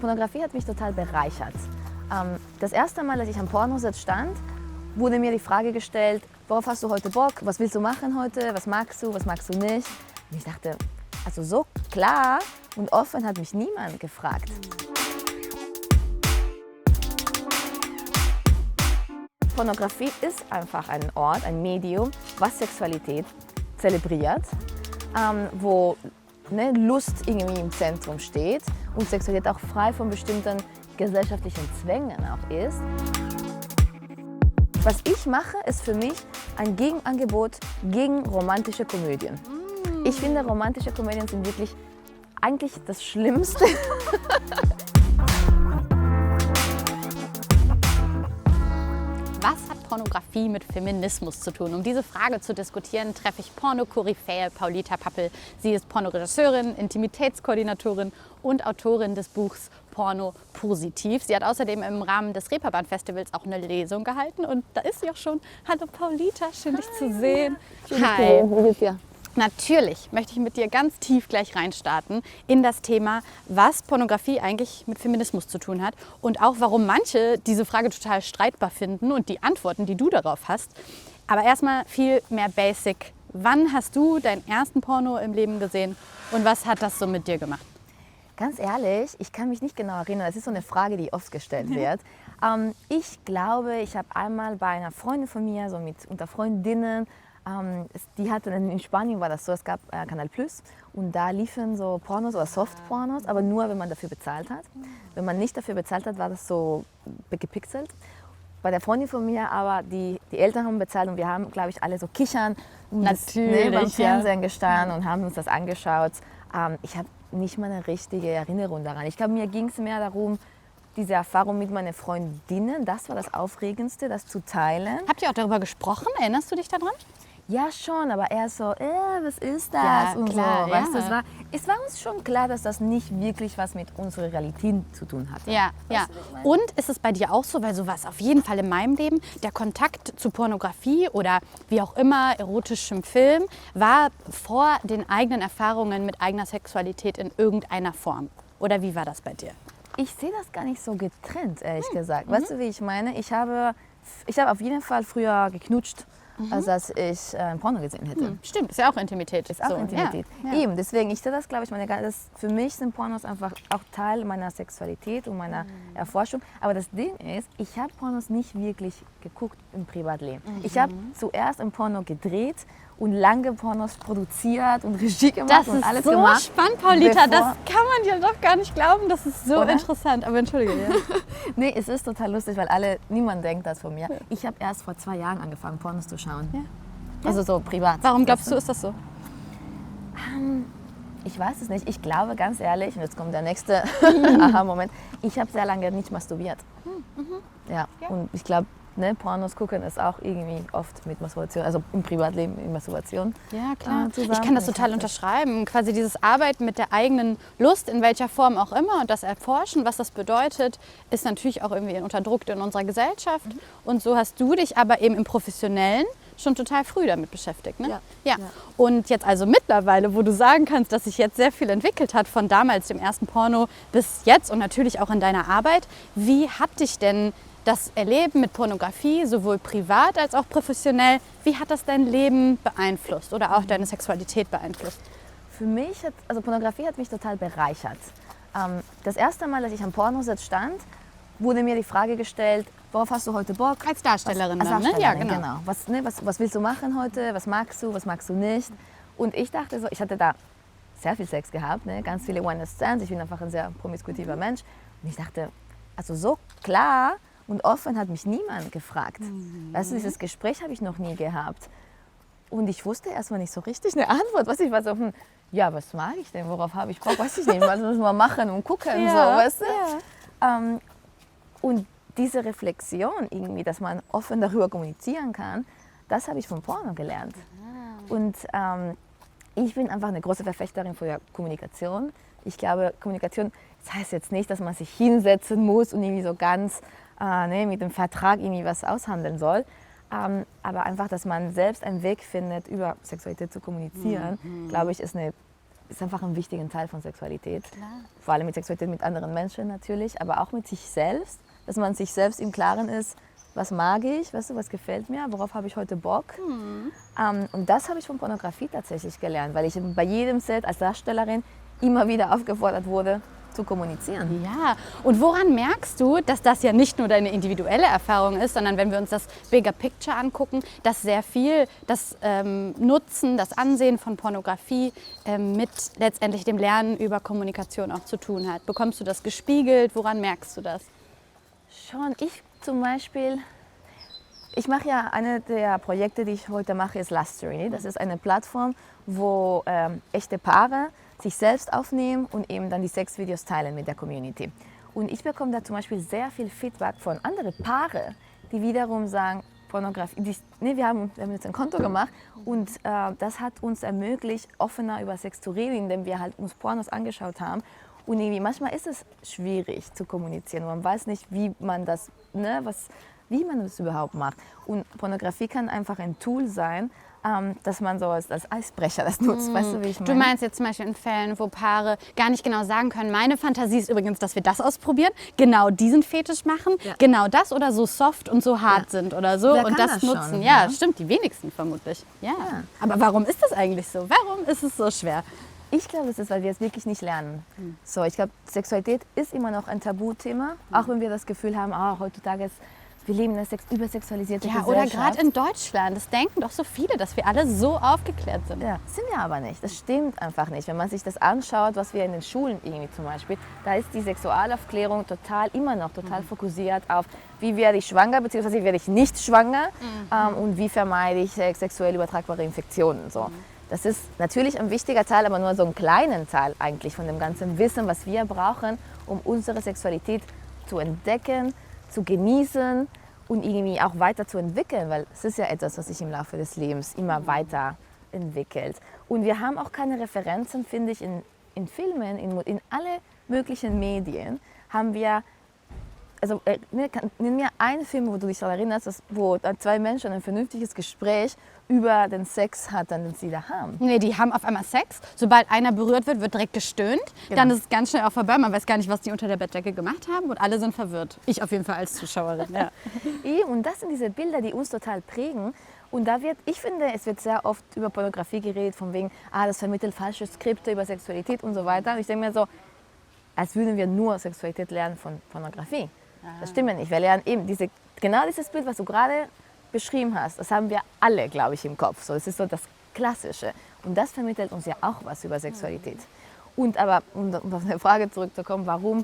Pornografie hat mich total bereichert. Das erste Mal, als ich am Pornoset stand, wurde mir die Frage gestellt, worauf hast du heute Bock, was willst du machen heute, was magst du nicht? Und ich dachte, also so klar und offen hat mich niemand gefragt. Pornografie ist einfach ein Ort, ein Medium, was Sexualität zelebriert, wo Lust irgendwie im Zentrum steht und Sexualität auch frei von bestimmten gesellschaftlichen Zwängen auch ist. Was ich mache, ist für mich ein Gegenangebot gegen romantische Komödien. Ich finde, romantische Komödien sind wirklich eigentlich das Schlimmste. Was hat Pornografie mit Feminismus zu tun? Um diese Frage zu diskutieren, treffe ich Porno-Koryphäe Paulita Pappel. Sie ist Pornoregisseurin, Intimitätskoordinatorin und Autorin des Buchs Porno Positiv. Sie hat außerdem im Rahmen des Reeperbahn-Festivals auch eine Lesung gehalten und da ist sie auch schon. Hallo Paulita, schön dich zu sehen. Hi. Wie geht's dir? Natürlich möchte ich mit dir ganz tief gleich reinstarten in das Thema, was Pornografie eigentlich mit Feminismus zu tun hat und auch warum manche diese Frage total streitbar finden und die Antworten, die du darauf hast. Aber erstmal viel mehr Basic. Wann hast du deinen ersten Porno im Leben gesehen und was hat das so mit dir gemacht? Ganz ehrlich, ich kann mich nicht genau erinnern. Das ist so eine Frage, die oft gestellt wird. Ich glaube, ich habe einmal bei einer Freundin von mir, so unter Freundinnen, die hatten in Spanien war das so, es gab Kanal Plus und da liefen so Pornos oder Softpornos, aber nur, wenn man dafür bezahlt hat. Wenn man nicht dafür bezahlt hat, war das so gepixelt. Bei der Freundin von mir aber, die Eltern haben bezahlt und wir haben, glaube ich, alle so kichern beim Fernsehen gestanden und haben uns das angeschaut. Ich habe nicht mal eine richtige Erinnerung daran. Ich glaube, mir ging es mehr darum, diese Erfahrung mit meinen Freundinnen, das war das Aufregendste, das zu teilen. Habt ihr auch darüber gesprochen? Erinnerst du dich daran? Ja, schon, aber eher so, was ist das? Ja, und klar, so, ja. weißt du, es war uns schon klar, dass das nicht wirklich was mit unserer Realität zu tun hatte. Ja, ja. Und ist es bei dir auch so, weil so war es auf jeden Fall in meinem Leben, der Kontakt zu Pornografie oder wie auch immer erotischem Film war vor den eigenen Erfahrungen mit eigener Sexualität in irgendeiner Form. Oder wie war das bei dir? Ich sehe das gar nicht so getrennt, ehrlich gesagt. Weißt du, wie ich meine? Ich habe auf jeden Fall früher geknutscht, als dass ich Porno gesehen hätte. Stimmt, ist ja auch Intimität. Ist auch so. Intimität. Ja. Eben, deswegen, ich sehe das, glaube ich, für mich sind Pornos einfach auch Teil meiner Sexualität und meiner Erforschung. Aber das Ding ist, ich habe Pornos nicht wirklich geguckt im Privatleben. Ich habe zuerst ein Porno gedreht und lange Pornos produziert und Regie gemacht und alles gemacht. Das ist so spannend, Paulita. Das kann man dir doch gar nicht glauben. Das ist so interessant. Aber entschuldige. Ja. Nee, es ist total lustig, weil niemand denkt das von mir. Ich habe erst vor 2 Jahren angefangen, Pornos zu schauen. Ja. Also so privat. Warum glaubst du, ist das so? Ich weiß es nicht. Ich glaube, ganz ehrlich, und jetzt kommt der nächste Aha-Moment, ich habe sehr lange nicht masturbiert. Ja. Und ich glaube, Pornos gucken ist auch irgendwie oft mit Masturbation, also im Privatleben mit Masturbation. Ja, klar. Ich kann das total unterschreiben. Quasi dieses Arbeiten mit der eigenen Lust, in welcher Form auch immer, und das Erforschen, was das bedeutet, ist natürlich auch irgendwie unterdrückt in unserer Gesellschaft. Und so hast du dich aber eben im Professionellen schon total früh damit beschäftigt. Ne? Ja. Und jetzt also mittlerweile, wo du sagen kannst, dass sich jetzt sehr viel entwickelt hat, von damals dem ersten Porno bis jetzt und natürlich auch in deiner Arbeit, wie hat dich denn das Erleben mit Pornografie, sowohl privat als auch professionell, wie hat das dein Leben beeinflusst oder auch deine Sexualität beeinflusst? Für mich Pornografie hat mich total bereichert. Das erste Mal, als ich am Pornoset stand, wurde mir die Frage gestellt, worauf hast du heute Bock? Als Darstellerin als dann, ne? Ja, genau. Was willst du machen heute? Was magst du nicht? Und ich dachte so, ich hatte da sehr viel Sex gehabt, ganz viele One-Night-Stands. Ich bin einfach ein sehr promiskuitiver Mensch. Und ich dachte, also so klar und offen hat mich niemand gefragt. Weißt du, dieses Gespräch habe ich noch nie gehabt. Und ich wusste erstmal nicht so richtig eine Antwort. Ich war so, was mag ich denn? Worauf habe ich Bock? Weiß ich nicht. Was müssen wir machen und gucken? So, weißt du? Ja. Und diese Reflexion irgendwie, dass man offen darüber kommunizieren kann, das habe ich vom Porno gelernt. Und ich bin einfach eine große Verfechterin für Kommunikation. Ich glaube, Kommunikation, das heißt jetzt nicht, dass man sich hinsetzen muss und irgendwie so ganz mit dem Vertrag irgendwie was aushandeln soll. Aber einfach, dass man selbst einen Weg findet, über Sexualität zu kommunizieren, glaube ich, ist ist einfach ein wichtiger Teil von Sexualität. Klar. Vor allem mit Sexualität mit anderen Menschen natürlich, aber auch mit sich selbst, dass man sich selbst im Klaren ist, was mag ich, weißt du, was gefällt mir, worauf habe ich heute Bock. Und das habe ich von Pornografie tatsächlich gelernt, weil ich bei jedem Set als Darstellerin immer wieder aufgefordert wurde, zu kommunizieren. Ja, und woran merkst du, dass das ja nicht nur deine individuelle Erfahrung ist, sondern wenn wir uns das Bigger Picture angucken, dass sehr viel das Nutzen, das Ansehen von Pornografie mit letztendlich dem Lernen über Kommunikation auch zu tun hat? Bekommst du das gespiegelt? Woran merkst du das? Schon, ich zum Beispiel, ich mache ja, eine der Projekte, die ich heute mache, ist Lustery. Das ist eine Plattform, wo echte Paare sich selbst aufnehmen und eben dann die Sexvideos teilen mit der Community. Und ich bekomme da zum Beispiel sehr viel Feedback von anderen Paare, die wiederum sagen, Pornografie, wir haben jetzt ein Konto gemacht und das hat uns ermöglicht, offener über Sex zu reden, indem wir halt uns Pornos angeschaut haben. Und irgendwie manchmal ist es schwierig zu kommunizieren. Man weiß nicht, wie man das, wie man das überhaupt macht. Und Pornografie kann einfach ein Tool sein, dass man so als Eisbrecher das nutzt. Weißt du, wie ich meine? Du meinst jetzt zum Beispiel in Fällen, wo Paare gar nicht genau sagen können, meine Fantasie ist übrigens, dass wir das ausprobieren, genau diesen Fetisch machen, genau das oder so soft und so hart sind oder so Wer und kann das das nutzen. schon, Ja, ja? stimmt, die wenigsten vermutlich. Ja. Aber warum ist das eigentlich so? Warum ist es so schwer? Ich glaube, es ist, weil wir es wirklich nicht lernen. So, ich glaube, Sexualität ist immer noch ein Tabuthema, auch wenn wir das Gefühl haben, heutzutage ist, wir leben in einer übersexualisierten Ja, oder Gesellschaft. gerade in Deutschland. Das denken doch so viele, dass wir alle so aufgeklärt sind. Ja, sind wir aber nicht. Das stimmt einfach nicht. Wenn man sich das anschaut, was wir in den Schulen irgendwie zum Beispiel, da ist die Sexualaufklärung immer noch total fokussiert auf, wie werde ich schwanger, beziehungsweise wie werde ich nicht schwanger und wie vermeide ich sexuell übertragbare Infektionen. So. Das ist natürlich ein wichtiger Teil, aber nur so einen kleinen Teil eigentlich von dem ganzen Wissen, was wir brauchen, um unsere Sexualität zu entdecken, zu genießen und irgendwie auch weiterzuentwickeln, weil es ist ja etwas, was sich im Laufe des Lebens immer weiterentwickelt. Und wir haben auch keine Referenzen, finde ich, in Filmen, in alle möglichen Medien haben wir, also nenn mir einen Film, wo du dich daran erinnerst, wo zwei Menschen ein vernünftiges Gespräch über den Sex hatten, den sie da haben. Nee, die haben auf einmal Sex. Sobald einer berührt wird, wird direkt gestöhnt. Genau. Dann ist es ganz schnell auch vorbei. Man weiß gar nicht, was die unter der Bettdecke gemacht haben und alle sind verwirrt. Ich auf jeden Fall als Zuschauerin. Ja. Und das sind diese Bilder, die uns total prägen. Und ich finde, es wird sehr oft über Pornografie geredet, von wegen, das vermittelt falsche Skripte über Sexualität und so weiter. Und ich denke mir so, als würden wir nur Sexualität lernen von Pornografie. Das stimmt ja nicht. Wir lernen eben genau dieses Bild, was du gerade beschrieben hast, das haben wir alle, glaube ich, im Kopf. So, das ist so das Klassische. Und das vermittelt uns ja auch was über Sexualität. Und aber, um auf eine Frage zurückzukommen, warum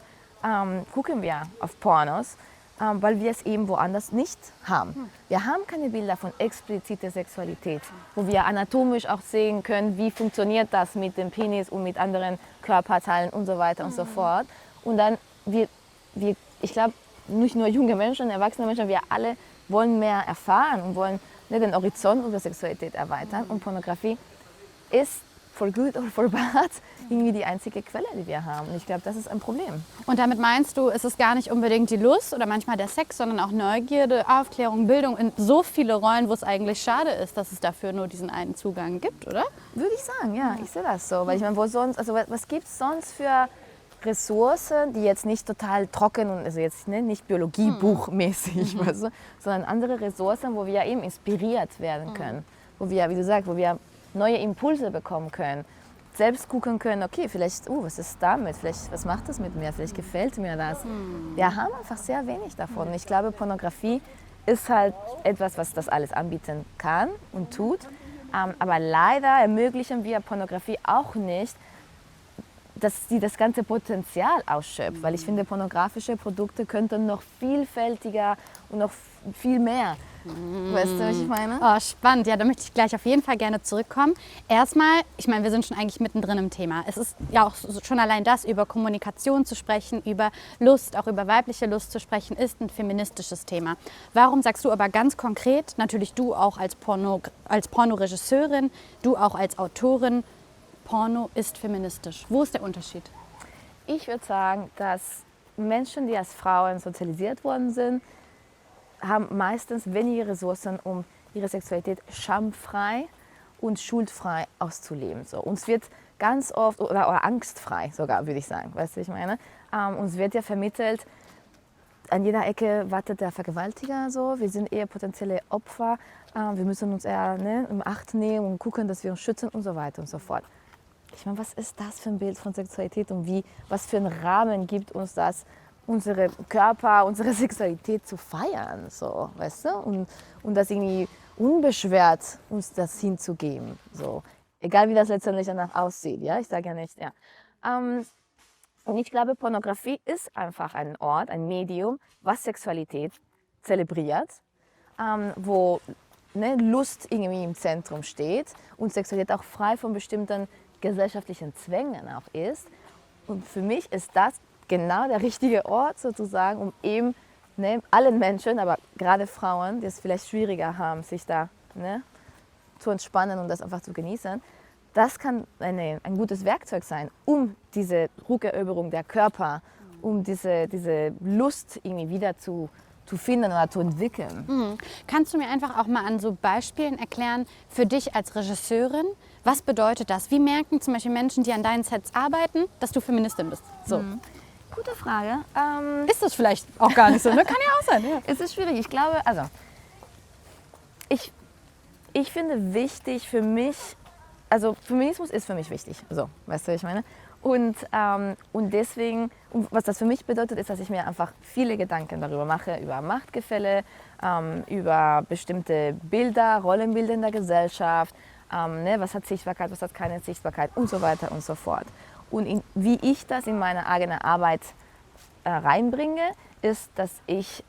gucken wir auf Pornos? Weil wir es eben woanders nicht haben. Wir haben keine Bilder von expliziter Sexualität, wo wir anatomisch auch sehen können, wie funktioniert das mit dem Penis und mit anderen Körperteilen und so weiter und so fort. Und dann, ich glaube, nicht nur junge Menschen, erwachsene Menschen, wir alle wollen mehr erfahren und wollen den Horizont über Sexualität erweitern. Und Pornografie ist, for good or for bad, irgendwie die einzige Quelle, die wir haben. Und ich glaube, das ist ein Problem. Und damit meinst du, ist es gar nicht unbedingt die Lust oder manchmal der Sex, sondern auch Neugierde, Aufklärung, Bildung in so viele Rollen, wo es eigentlich schade ist, dass es dafür nur diesen einen Zugang gibt, oder? Würde ich sagen, ja, ich sehe das so. Weil ich meine, was gibt es sonst für Ressourcen, die jetzt nicht total trocken und also jetzt nicht Biologiebuchmäßig, weißt du, sondern andere Ressourcen, wo wir eben inspiriert werden können, wo wir, wie du sagst, wo wir neue Impulse bekommen können, selbst gucken können, okay, vielleicht, was ist damit, vielleicht, was macht das mit mir, vielleicht gefällt mir das. Wir haben einfach sehr wenig davon. Und ich glaube, Pornografie ist halt etwas, was das alles anbieten kann und tut, aber leider ermöglichen wir Pornografie auch nicht, dass sie das ganze Potenzial ausschöpft. Weil ich finde, pornografische Produkte könnten noch vielfältiger und noch viel mehr. Weißt du, was ich meine? Oh, spannend. Ja, da möchte ich gleich auf jeden Fall gerne zurückkommen. Erstmal, ich meine, wir sind schon eigentlich mittendrin im Thema. Es ist ja auch schon allein das, über Kommunikation zu sprechen, über Lust, auch über weibliche Lust zu sprechen, ist ein feministisches Thema. Warum sagst du aber ganz konkret, natürlich du auch als Pornoregisseurin, du auch als Autorin, Porno ist feministisch? Wo ist der Unterschied? Ich würde sagen, dass Menschen, die als Frauen sozialisiert worden sind, haben meistens weniger Ressourcen, um ihre Sexualität schamfrei und schuldfrei auszuleben. So. Uns wird ganz oft, oder angstfrei sogar, würde ich sagen, weißt du, ich meine. Uns wird ja vermittelt, an jeder Ecke wartet der Vergewaltiger so, wir sind eher potenzielle Opfer, wir müssen uns eher in Acht nehmen und gucken, dass wir uns schützen und so weiter und so fort. Ich meine, was ist das für ein Bild von Sexualität und was für einen Rahmen gibt uns das, unsere Körper, unsere Sexualität zu feiern, so, weißt du? Und das irgendwie unbeschwert uns das hinzugeben, so. Egal wie das letztendlich danach aussieht, ja, ich sage ja nicht, ja. Und ich glaube, Pornografie ist einfach ein Ort, ein Medium, was Sexualität zelebriert, wo Lust irgendwie im Zentrum steht und Sexualität auch frei von bestimmten gesellschaftlichen Zwängen auch ist. Und für mich ist das genau der richtige Ort sozusagen, um eben allen Menschen, aber gerade Frauen, die es vielleicht schwieriger haben, sich da zu entspannen und das einfach zu genießen, das kann ein gutes Werkzeug sein, um diese Rückeroberung der Körper, um diese Lust irgendwie wieder zu finden oder zu entwickeln. Kannst du mir einfach auch mal an so Beispielen erklären, für dich als Regisseurin, was bedeutet das? Wie merken zum Beispiel Menschen, die an deinen Sets arbeiten, dass du Feministin bist? So. Gute Frage. Ist das vielleicht auch gar nicht so, ne? Kann ja auch sein. Ja. Es ist schwierig. Ich glaube, also ich finde wichtig für mich, also Feminismus ist für mich wichtig, so, weißt du, was ich meine? Und deswegen, was das für mich bedeutet, ist, dass ich mir einfach viele Gedanken darüber mache, über Machtgefälle, über bestimmte Bilder, Rollenbilder in der Gesellschaft, was hat Sichtbarkeit, was hat keine Sichtbarkeit und so weiter und so fort. Und wie ich das in meine eigene Arbeit reinbringe, ist, dass ich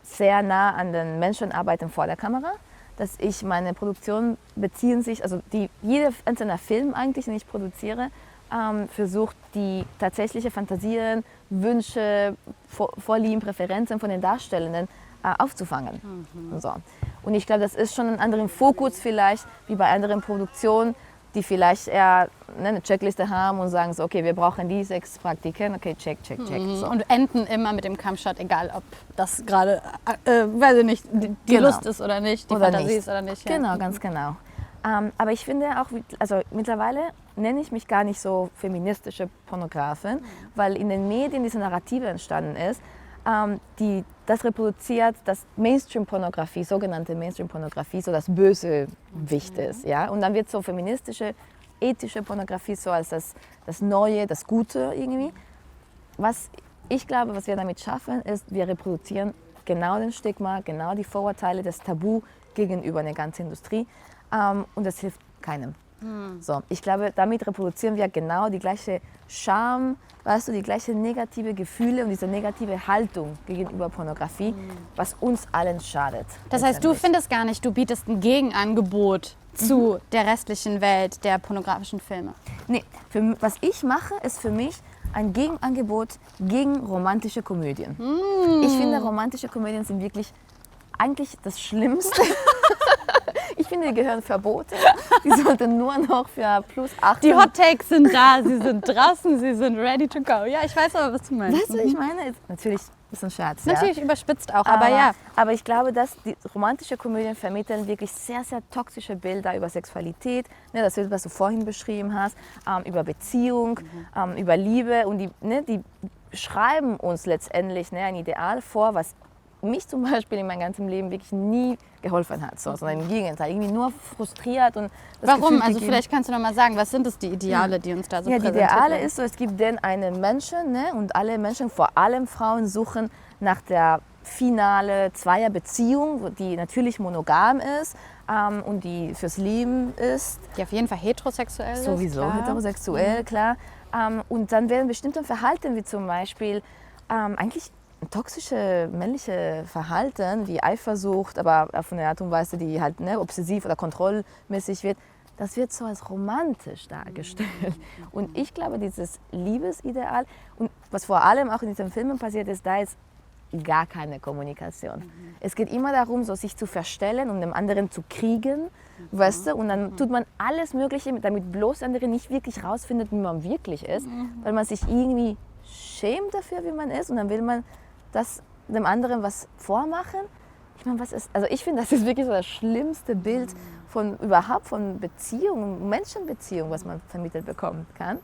sehr nah an den Menschen arbeite vor der Kamera, dass ich meine Produktionen beziehen sich, also jeder einzelne Film eigentlich, den ich produziere, versucht die tatsächliche Fantasien, Wünsche, Vorlieben, Präferenzen von den Darstellenden aufzufangen. Und, so. Und ich glaube, das ist schon ein anderer Fokus vielleicht, wie bei anderen Produktionen, die vielleicht eher eine Checkliste haben und sagen so, okay, wir brauchen die 6 Praktiken, okay, check. So. Und enden immer mit dem Kampfshot, egal ob das gerade, weiß ich nicht, die Lust ist oder nicht, die oder Fantasie nicht. ist oder nicht. Ja. Genau, ganz genau. Aber ich finde auch, also mittlerweile nenne ich mich gar nicht so feministische Pornografin, weil in den Medien diese Narrative entstanden ist, das reproduziert, dass Mainstream-Pornografie, sogenannte Mainstream-Pornografie, so das Bösewicht ist. Ja? Und dann wird so feministische, ethische Pornografie so als das Neue, das Gute irgendwie. Was ich glaube, was wir damit schaffen, ist, wir reproduzieren genau den Stigma, genau die Vorurteile, das Tabu gegenüber einer ganzen Industrie. Und das hilft keinem. So, ich glaube, damit reproduzieren wir genau die gleiche Scham, weißt du, die gleiche negative Gefühle und diese negative Haltung gegenüber Pornografie, was uns allen schadet. Das heißt, du findest gar nicht, du bietest ein Gegenangebot zu der restlichen Welt der pornografischen Filme? Nee, was ich mache, ist für mich ein Gegenangebot gegen romantische Komödien. Ich finde, romantische Komödien sind wirklich eigentlich das Schlimmste. Ich finde, die gehören verboten. Die sollten nur noch für plus 8. Die Hot Takes sind da, sie sind draußen, sie sind ready to go. Ja, ich weiß aber, was du meinst. Weißt du, ich meine, natürlich ist ein Scherz. Natürlich ja? überspitzt auch, aber ja. Aber ich glaube, dass die romantische Komödien vermitteln wirklich sehr, sehr toxische Bilder über Sexualität. Ne, das ist, was du vorhin beschrieben hast, über Beziehung, über Liebe. Und die schreiben uns letztendlich ein Ideal vor, was mich zum Beispiel in meinem ganzen Leben wirklich nie geholfen hat, sondern im Gegenteil, irgendwie nur frustriert. Und warum? Gefühl, also vielleicht kannst du noch mal sagen, was sind das die Ideale, die uns da so präsentiert werden? Ja, die Ideale werden? ist so, es gibt denn einen Menschen, ne, und alle Menschen, vor allem Frauen, suchen nach der finale Zweierbeziehung, die natürlich monogam ist und die fürs Leben ist. Die auf jeden Fall heterosexuell ist. Sowieso klar. heterosexuell, klar. Und dann werden bestimmte Verhalten, wie zum Beispiel eigentlich toxische männliche Verhalten wie Eifersucht, aber auf eine Art und Weise, die halt obsessiv oder kontrollmäßig wird, das wird so als romantisch dargestellt. Und ich glaube, dieses Liebesideal, und was vor allem auch in diesen Filmen passiert ist, da ist gar keine Kommunikation. Es geht immer darum, so sich zu verstellen und dem anderen zu kriegen, weißt du? Und dann tut man alles Mögliche, damit bloß der andere nicht wirklich rausfindet, wie man wirklich ist, weil man sich irgendwie schämt dafür, wie man ist, und dann will man das dem anderen was vormachen. Ich meine, also ich finde, das ist wirklich so das schlimmste Bild von überhaupt von Beziehungen, Menschenbeziehungen, was man vermittelt bekommen kann.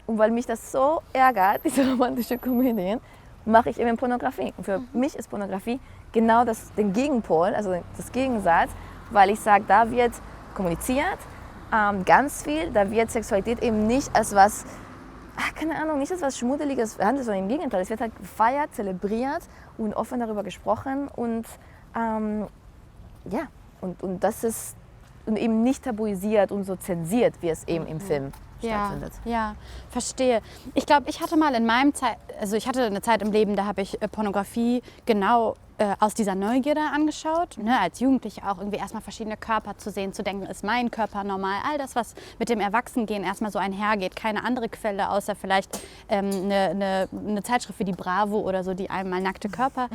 Und weil mich das so ärgert, diese romantische Komödien, mache ich eben Pornografie. Und für mich ist Pornografie genau den Gegenpol, also das Gegensatz, weil ich sage, da wird kommuniziert, ganz viel, da wird Sexualität eben nicht als was, keine Ahnung, nicht als was Schmuddeliges behandelt, sondern im Gegenteil, es wird halt gefeiert, zelebriert und offen darüber gesprochen und ja, und das ist und eben nicht tabuisiert und so zensiert, wie es eben im Film stattfindet. Ja, verstehe. Ich glaube, ich hatte mal ich hatte eine Zeit im Leben, da habe ich Pornografie genau aus dieser Neugierde angeschaut. Ne, als Jugendliche auch irgendwie erstmal verschiedene Körper zu sehen, zu denken, ist mein Körper normal? All das, was mit dem Erwachsengehen erstmal so einhergeht. Keine andere Quelle, außer vielleicht eine Zeitschrift wie die Bravo oder so, die einem mal nackte Körper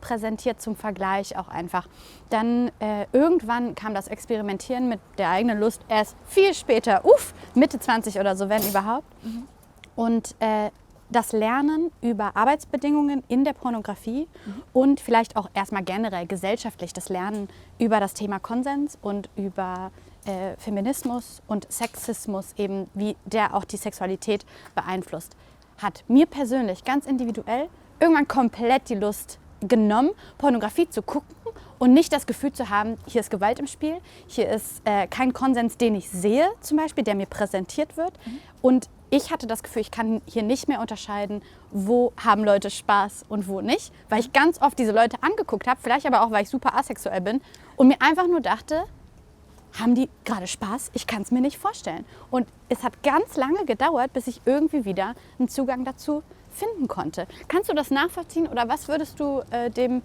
präsentiert zum Vergleich auch einfach. Dann irgendwann kam das Experimentieren mit der eigenen Lust erst viel später, Mitte 20 oder so, wenn überhaupt. Und das Lernen über Arbeitsbedingungen in der Pornografie und vielleicht auch erstmal generell gesellschaftlich das Lernen über das Thema Konsens und über Feminismus und Sexismus, eben wie der auch die Sexualität beeinflusst, hat mir persönlich ganz individuell irgendwann komplett die Lust genommen, Pornografie zu gucken und nicht das Gefühl zu haben, hier ist Gewalt im Spiel, hier ist kein Konsens, den ich sehe zum Beispiel, der mir präsentiert wird. Und ich hatte das Gefühl, ich kann hier nicht mehr unterscheiden, wo haben Leute Spaß und wo nicht, weil ich ganz oft diese Leute angeguckt habe, vielleicht aber auch, weil ich super asexuell bin und mir einfach nur dachte, haben die gerade Spaß? Ich kann es mir nicht vorstellen. Und es hat ganz lange gedauert, bis ich irgendwie wieder einen Zugang dazu finden konnte. Kannst du das nachvollziehen oder was würdest du dem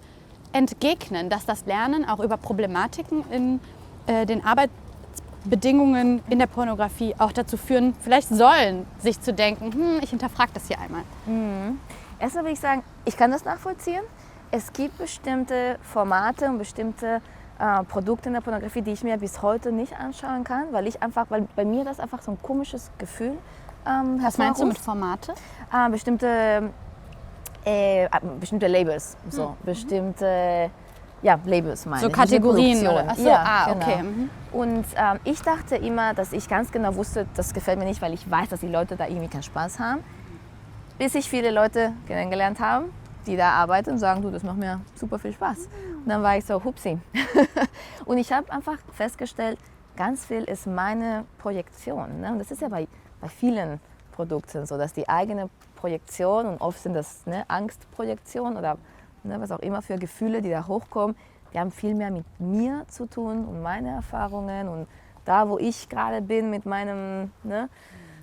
entgegnen, dass das Lernen auch über Problematiken in den Arbeitsbedingungen in der Pornografie auch dazu führen, vielleicht sollen, sich zu denken, ich hinterfrage das hier einmal? Erstmal würde ich sagen, ich kann das nachvollziehen. Es gibt bestimmte Formate und bestimmte Produkte in der Pornografie, die ich mir bis heute nicht anschauen kann, weil bei mir das einfach so ein komisches Gefühl hervorruft. Was meinst du mit Formate? Bestimmte Labels, bestimmte Labels meine so ich. Kategorien oder? Ach so, ja, genau. Okay. Und ich dachte immer, dass ich ganz genau wusste, das gefällt mir nicht, weil ich weiß, dass die Leute da irgendwie keinen Spaß haben. Bis ich viele Leute kennengelernt habe, die da arbeiten und sagen, du, das macht mir super viel Spaß. Und dann war ich so, hupsi. Und ich habe einfach festgestellt, ganz viel ist meine Projektion. Ne? Und das ist ja bei vielen Produkten so, dass die eigene Projektion, und oft sind das Angstprojektionen oder was auch immer für Gefühle, die da hochkommen, die haben viel mehr mit mir zu tun und meine Erfahrungen und da, wo ich gerade bin mit meinem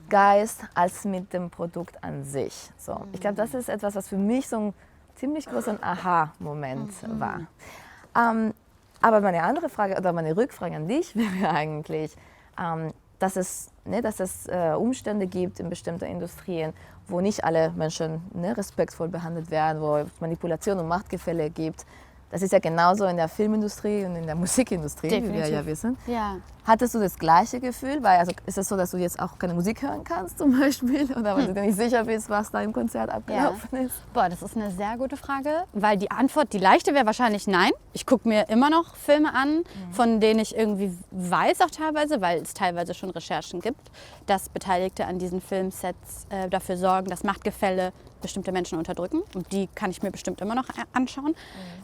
Geist, als mit dem Produkt an sich. So. Ich glaube, das ist etwas, was für mich so ein ziemlich großer Aha-Moment war. Aber meine andere Frage oder meine Rückfrage an dich wäre eigentlich, dass es Umstände gibt in bestimmten Industrien, wo nicht alle Menschen respektvoll behandelt werden, wo es Manipulation und Machtgefälle gibt. Das ist ja genauso in der Filmindustrie und in der Musikindustrie, Definitiv. wie wir ja wissen. Ja. Hattest du das gleiche Gefühl? Weil, ist es so, dass du jetzt auch keine Musik hören kannst zum Beispiel? Oder weil du dir nicht sicher bist, was da im Konzert abgelaufen ist? Boah, das ist eine sehr gute Frage, weil die Antwort, die leichte wäre wahrscheinlich nein. Ich gucke mir immer noch Filme an, von denen ich irgendwie weiß auch teilweise, weil es teilweise schon Recherchen gibt, dass Beteiligte an diesen Filmsets dafür sorgen, dass Machtgefälle bestimmte Menschen unterdrücken. Und die kann ich mir bestimmt immer noch anschauen.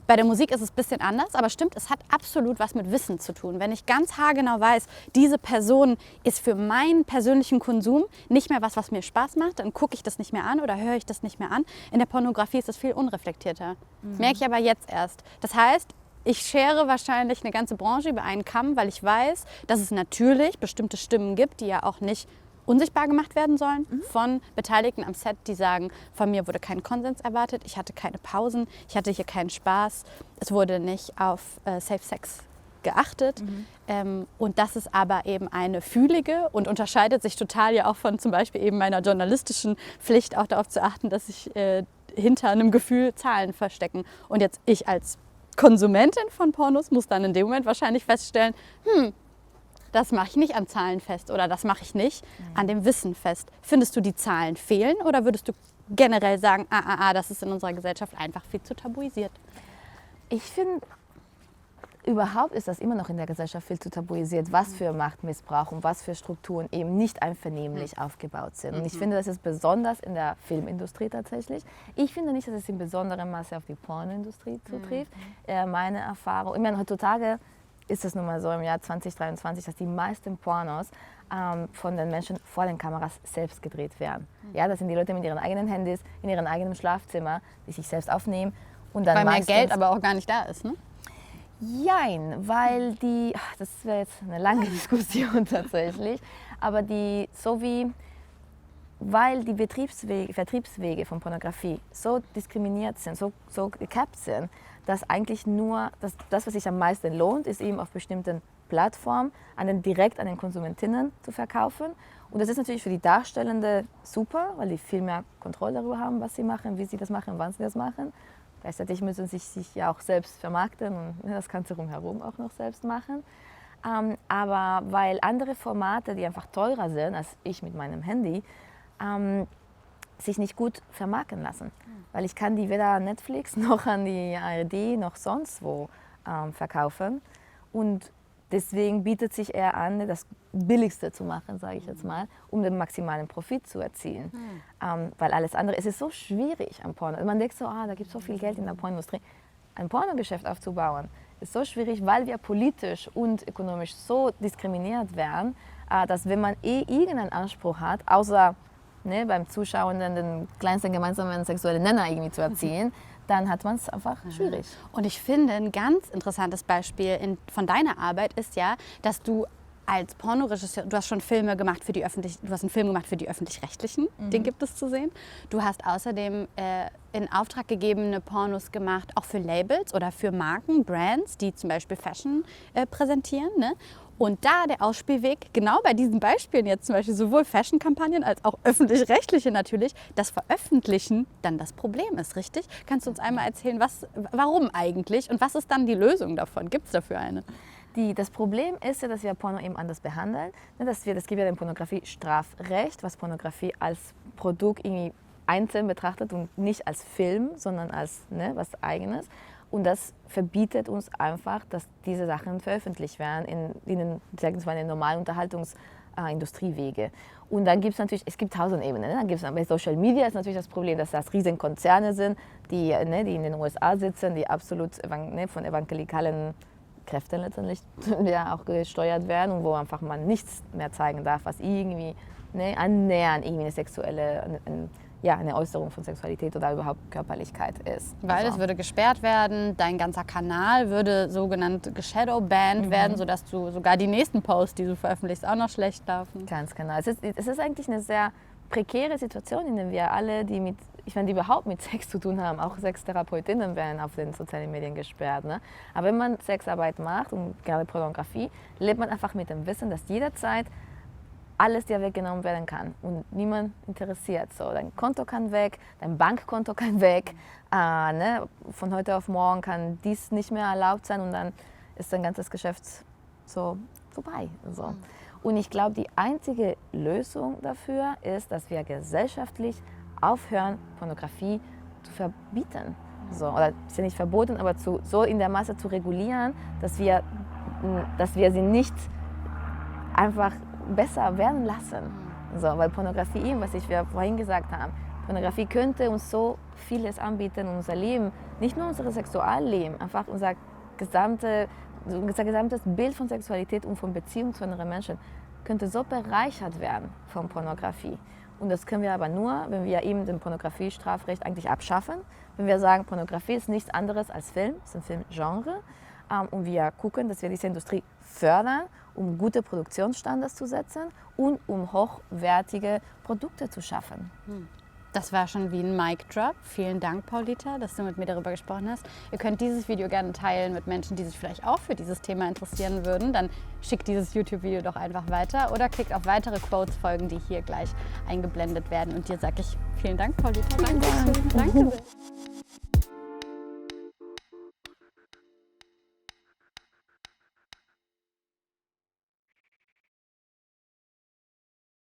Bei der Musik ist es ein bisschen anders, aber stimmt, es hat absolut was mit Wissen zu tun. Wenn ich ganz haargenau weiß, diese Person ist für meinen persönlichen Konsum nicht mehr was mir Spaß macht, dann gucke ich das nicht mehr an oder höre ich das nicht mehr an. In der Pornografie ist das viel unreflektierter. Merke ich aber jetzt erst. Das heißt, ich schere wahrscheinlich eine ganze Branche über einen Kamm, weil ich weiß, dass es natürlich bestimmte Stimmen gibt, die ja auch nicht unsichtbar gemacht werden sollen von Beteiligten am Set, die sagen, von mir wurde kein Konsens erwartet, ich hatte keine Pausen, ich hatte hier keinen Spaß, es wurde nicht auf Safe Sex geachtet. Und das ist aber eben eine fühlige und unterscheidet sich total ja auch von zum Beispiel eben meiner journalistischen Pflicht, auch darauf zu achten, dass sich hinter einem Gefühl Zahlen verstecken. Und jetzt ich als Konsumentin von Pornos muss dann in dem Moment wahrscheinlich feststellen, das mache ich nicht an Zahlen fest oder das mache ich nicht an dem Wissen fest. Findest du, die Zahlen fehlen oder würdest du generell sagen, das ist in unserer Gesellschaft einfach viel zu tabuisiert? Ich finde, überhaupt ist das immer noch in der Gesellschaft viel zu tabuisiert, was für Machtmissbrauch und was für Strukturen eben nicht einvernehmlich aufgebaut sind. Und ich finde, das ist besonders in der Filmindustrie tatsächlich. Ich finde nicht, dass es in besonderem Maße auf die Pornoindustrie zutrifft. Meine Erfahrung, ich meine, heutzutage ist es nun mal so im Jahr 2023, dass die meisten Pornos von den Menschen vor den Kameras selbst gedreht werden. Ja, das sind die Leute mit ihren eigenen Handys, in ihrem eigenen Schlafzimmer, die sich selbst aufnehmen. Und dann Weil mehr meistens, Geld aber auch gar nicht da ist, ne? Jein, weil die, das wäre jetzt eine lange Diskussion tatsächlich, aber weil die Vertriebswege von Pornografie so diskriminiert sind, so gekappt sind, dass eigentlich nur das, was sich am meisten lohnt, ist eben auf bestimmten Plattformen direkt an den Konsumentinnen zu verkaufen. Und das ist natürlich für die Darstellende super, weil die viel mehr Kontrolle darüber haben, was sie machen, wie sie das machen, wann sie das machen. Gleichzeitig müssen sie sich ja auch selbst vermarkten und das Ganze rumherum auch noch selbst machen. Aber weil andere Formate, die einfach teurer sind als ich mit meinem Handy, sich nicht gut vermarkten lassen. Weil ich kann die weder an Netflix noch an die ARD noch sonst wo verkaufen. Und deswegen bietet sich eher an, das Billigste zu machen, sage ich jetzt mal, um den maximalen Profit zu erzielen. Weil alles andere, es ist so schwierig am Porno. Man denkt so, da gibt es so viel Geld in der Pornoindustrie. Ein Pornogeschäft aufzubauen ist so schwierig, weil wir politisch und ökonomisch so diskriminiert werden, dass wenn man irgendeinen Anspruch hat, außer beim Zuschauenden den kleinsten gemeinsamen sexuellen Nenner irgendwie zu erzielen, dann hat man es einfach schwierig. Und ich finde, ein ganz interessantes Beispiel von deiner Arbeit ist ja, dass du als Pornoregisseur, du hast schon Filme gemacht für die du hast einen Film gemacht für die Öffentlich-Rechtlichen, den gibt es zu sehen. Du hast außerdem in Auftrag gegebene Pornos gemacht, auch für Labels oder für Marken, Brands, die zum Beispiel Fashion präsentieren. Ne? Und da der Ausspielweg, genau bei diesen Beispielen jetzt zum Beispiel sowohl Fashion-Kampagnen als auch öffentlich-rechtliche natürlich, das Veröffentlichen dann das Problem ist, richtig? Kannst du uns einmal erzählen, warum eigentlich und was ist dann die Lösung davon? Gibt es dafür eine? Das Problem ist ja, dass wir Porno eben anders behandeln. Das gibt ja den Pornografie-Strafrecht, was Pornografie als Produkt irgendwie einzeln betrachtet und nicht als Film, sondern als was Eigenes. Und das verbietet uns einfach, dass diese Sachen veröffentlicht werden in den normalen Unterhaltungsindustriewege. Und dann gibt es natürlich, es gibt tausend Ebenen. Dann gibt's, bei Social Media ist natürlich das Problem, dass das Riesenkonzerne sind, die in den USA sitzen, die absolut von evangelikalen Kräften letztendlich ja, auch gesteuert werden und wo einfach man nichts mehr zeigen darf, was irgendwie annähernd irgendwie eine sexuelle, eine Äußerung von Sexualität oder überhaupt Körperlichkeit ist. Weil es würde gesperrt werden, dein ganzer Kanal würde sogenannt geshadowbanned werden, sodass du sogar die nächsten Posts, die du veröffentlichst, auch noch schlecht laufen. Ganz genau. Es ist eigentlich eine sehr prekäre Situation, in der wir alle, die überhaupt mit Sex zu tun haben, auch Sextherapeutinnen werden auf den sozialen Medien gesperrt. Ne? Aber wenn man Sexarbeit macht und gerade Pornografie, lebt man einfach mit dem Wissen, dass jederzeit alles dir weggenommen werden kann und niemand interessiert. So, dein Konto kann weg, dein Bankkonto kann weg, von heute auf morgen kann dies nicht mehr erlaubt sein und dann ist dein ganzes Geschäft so vorbei. So. Und ich glaube, die einzige Lösung dafür ist, dass wir gesellschaftlich aufhören, Pornografie zu verbieten. So, oder ist ja nicht verboten, aber so in der Masse zu regulieren, dass wir sie nicht einfach besser werden lassen. So, weil Pornografie, was wir vorhin gesagt haben, Pornografie könnte uns so vieles anbieten in unser Leben, nicht nur unser Sexualleben, einfach unser gesamtes Bild von Sexualität und von Beziehung zu anderen Menschen könnte so bereichert werden von Pornografie. Und das können wir aber nur, wenn wir eben den Pornografie-Strafrecht eigentlich abschaffen, wenn wir sagen, Pornografie ist nichts anderes als Film, es ist ein Filmgenre, und wir gucken, dass wir diese Industrie fördern, um gute Produktionsstandards zu setzen und um hochwertige Produkte zu schaffen. Das war schon wie ein Mic Drop. Vielen Dank, Paulita, dass du mit mir darüber gesprochen hast. Ihr könnt dieses Video gerne teilen mit Menschen, die sich vielleicht auch für dieses Thema interessieren würden. Dann schickt dieses YouTube-Video doch einfach weiter oder klickt auf weitere Quotes-Folgen, die hier gleich eingeblendet werden. Und dir sage ich vielen Dank, Paulita. Danke. Danke.